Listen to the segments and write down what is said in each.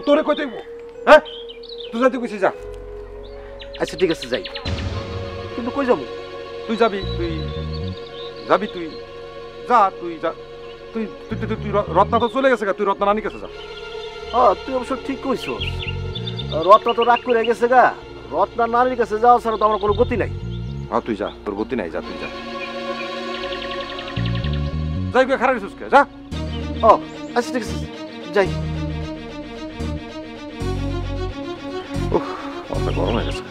তোরে কই যাইব? হ্যাঁ তুই যাইতে কইছিস যা। আচ্ছা ঠিক আছে যাই, কিন্তু কই যাবো? তুই যাবি, তুই যাবি, তুই যা, তুই যা। তুই তুই তুই তুই রত্না তো চলে গেছে গা, তুই রত্না নানির কাছে যা। হ্যাঁ তুই অবশ্য ঠিক কইছস, রত্না তো রাগ করে গেছে গা, রত্না নারীর কাছে যাওয়া ছাড়া তো আমার কোনো গতি নাই। হ্যাঁ তুই যা, তোর গতি নাই, যা তুই যা। যাই গে খারাপ সুস্কে যা। ও আচ্ছা ঠিক আছে যাই। উফ মাথা গরম হয়ে গেছে।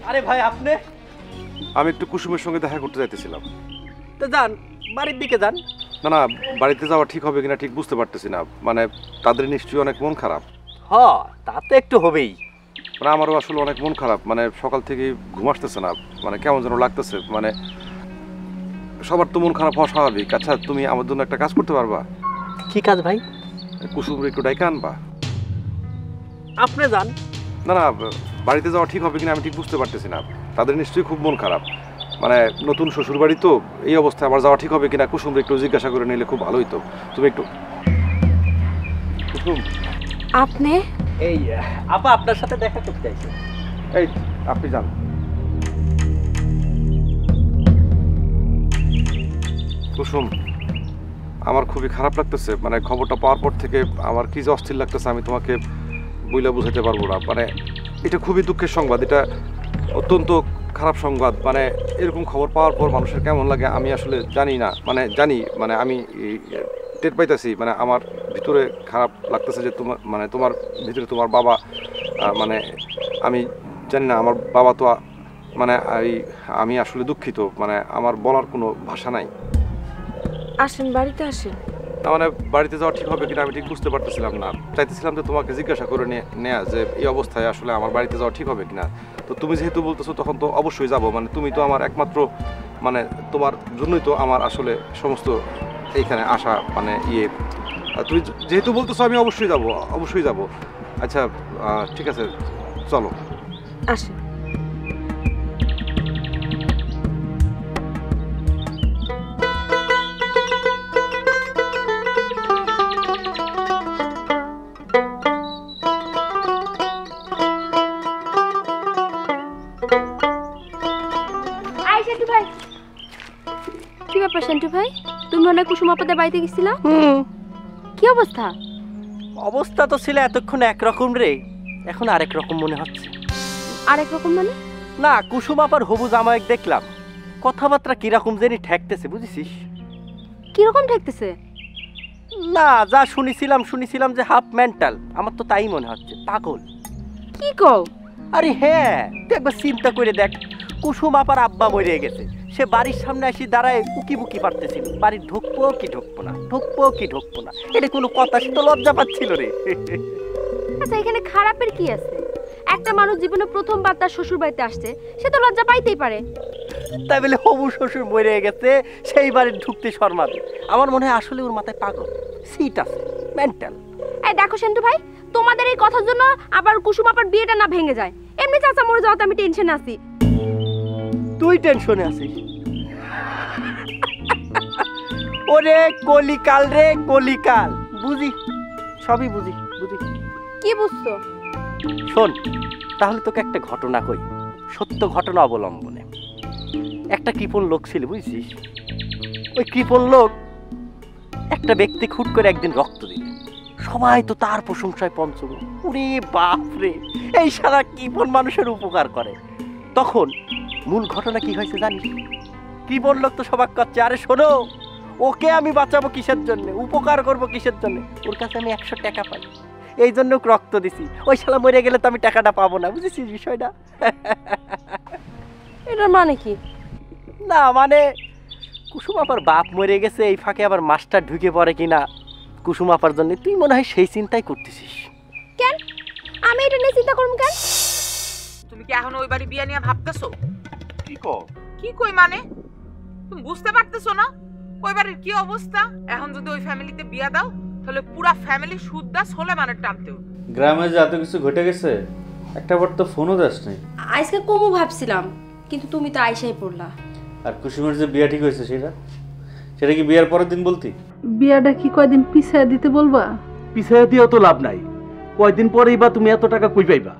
আরে ভাই আপনি? আমি একটু কুসুমের সঙ্গে দেখা করতে যাইতেছিলাম। তো যান, বাড়ির দিকে যান। না না, বাড়িতে যাওয়া ঠিক হবে কিনা ঠিক বুঝতে পারতেছি না, মানে তাদের নিশ্চয়ই অনেক মন খারাপ। হ তা তো একটু হবেই, মানে আমারও আসলে অনেক মন খারাপ, মানে সকাল থেকে ঘুম আসতেছে না, মানে কেমন যেন লাগতেছে, মানে সবার তো মন খারাপ হওয়া স্বাভাবিক। আচ্ছা তুমি আমার জন্য একটা কাজ করতে পারবা? কি কাজ ভাই? কুসুমরে একটু ডাইকা আনবা। আপনি যান। না না, বাড়িতে যাওয়া ঠিক হবে কিনা আমি ঠিক বুঝতে পারতেছি না, তাদের নিশ্চয়ই খুব মন খারাপ, মানে নতুন শ্বশুর বাড়ি তো, এই অবস্থায় আমার যাওয়া ঠিক হবে কিনা কুসুমরে একটু জিজ্ঞাসা করে নিলে খুব ভালো হইতো। তুমি একটু কুসুম। আপনি? এই আপা আপনার সাথে দেখা করতে চাইছি। এই আপনি যান। কুসুম আমার খুবই খারাপ লাগতেছে, মানে খবরটা পাওয়ার পর থেকে আমার কি যে অস্থির লাগতেছে আমি তোমাকে বইলা বুঝাতে পারবো না। মানে এটা খুবই দুঃখের সংবাদ, এটা অত্যন্ত খারাপ সংবাদ। মানে এরকম খবর পাওয়ার পর মানুষের কেমন লাগে আমি আসলে জানি না, মানে জানি, মানে আমি টের পাইতেছি, মানে আমার ভিতরে খারাপ লাগতেছে যে তোমার, মানে তোমার ভিতরে তোমার বাবা, মানে আমি জানি না, আমার বাবা তো মানে আমি আসলে দুঃখিত, মানে আমার বলার কোনো ভাষা নাই। আসেন বাড়িতে আসেন। না মানে বাড়িতে যাওয়া ঠিক হবে কিনা আমি ঠিক বুঝতে পারতেছিলাম না, চাইতেছিলাম যে তোমাকে জিজ্ঞাসা করে নেয়া যে এই অবস্থায় আসলে আমার বাড়িতে যাওয়া ঠিক হবে কিনা। তো তুমি যেহেতু বলতেছো তখন তো অবশ্যই যাব, মানে তুমি তো আমার একমাত্র, মানে তোমার জন্যই তো আমার আসলে সমস্ত এইখানে আসা, মানে তুমি যেহেতু বলতেছো আমি অবশ্যই যাব, অবশ্যই যাব। আচ্ছা ঠিক আছে চলো। আসেন। কি ব্যাপার সেন্টু ভাই, তুমি মনে হয় কুসুম আপাদের বাড়িতে গেছিলা? কি অবস্থা? অবস্থা তো ছিল এতক্ষণ একরকম রে, এখন আরেক রকম মনে হচ্ছে। আরেক রকম মানে? না কুসুম আপার হবু জামাইক দেখলাম, কথাবার্তা কিরকম জানি ঠেকতেছে, বুঝেছিস? কিরকম ঠেকতেছে? না যা শুনেছিলাম যে হাফ মেন্টাল, আমার তো তাই মনে হচ্ছে, পাগল। কি কও? আরে হ্যাঁ তুই একবার চিন্তা করে দেখ, কুসুম আপার আব্বা মরে গেছে, সে বাড়ির সামনে এসে দাঁড়ায় উকি বুকি পারতেছিল, বাড়ি ঢুকবো কি ঢুকবো না, ঢুকবো কি ঢুকবো না, এটা কোনো কথা? সে তো লজ্জা পাচ্ছিল রে। আচ্ছা এখানে খারাপের কি আছে? একটা মানুষ জীবনে প্রথমবার তার শ্বশুর বাড়িতে আসছে, সে তো লজ্জা পাইতেই পারে। তাই বলে হবু শ্বশুর মরে গেছে সেই বাড়ি ঢুকতে শর্মাবে? আমার মনে হয় আসলে ওর মাথায় পাগল, সিট আছে, মেন্টাল। এই দেখো সেন্টু ভাই, তোমাদের এই কথার জন্য আবার কুসুম আপার বিয়েটা না ভেঙে যায়। এমনি চাচা মরে যাওয়াতে আমি টেনশনে আছি। তুই টেনশনে আছিস? ওরে কলিকাল রে কলিকাল, বুঝি সবই বুঝি। কি বুঝছো? শোন তাহলে তোকে একটা ঘটনা কই, সত্য ঘটনা অবলম্বনে। একটা কৃপণ লোক ছিল বুঝছিস, ওই কৃপণ লোক একটা ব্যক্তি খুট করে একদিন রক্ত দিল, সবাই তো তার প্রশংসায় পঞ্চমুখ। ওরে বাপ রে, এই সারা কৃপণ মানুষের উপকার করে। তখন মূল ঘটনা কি হয়েছে জানিস? কৃপণ লোক তো সবাক করছে, আরে শোনো ওকে আমি বাঁচাবো কিসের জন্য, উপকার করবো কিসের জন্য, ওর কাছে আমি 100 টাকা পাই, এই জন্য রক্ত দিছি। ওই শালা মরে গেলে তো আমি টাকাটা পাবো না, বুঝেছিস বিষয়টা? এটার মানে কি? না মানে কুসুম আপার বাপ মরে গেছে, এই ফাঁকে আবার মাস্টার ঢুকে পড়ে কিনা কুসুম আপার জন্য, তুই মনে হয় সেই চিন্তাই করতেছিস। কেন আমি এটা নিয়ে চিন্তা করব কেন? তুমি কি এখন ওই বাড়ি বিয়া নিয়ে ভাবতেছো? কি কও? কি কই মানে তুমি বুঝতে পারতেছো না ওই বাড়ির কি অবস্থা? এখন যদি ওই ফ্যামিলিতে বিয়া দাও তাহলে পুরা ফ্যামিলি সুদ্দা সোলে মানে টানতে উঠবে। গ্রামে যে এত কিছু ঘটে গেছে, একটা বার তো ফোনও দাস নাই। আজকে কমু ভাবছিলাম, কিন্তু তুমি তো আইসাই পড়লা। আর কুসুমের যে বিয়া ঠিক হয়েছে সেটা কি বিয়ার পরের দিন বলতি? বিয়াটা কি কয়দিন পিছায় দিতে বলবা? পিছিয়ে দিয়েও তো লাভ নাই, কয়দিন পরেই বা তুমি এত টাকা কই পাইবা?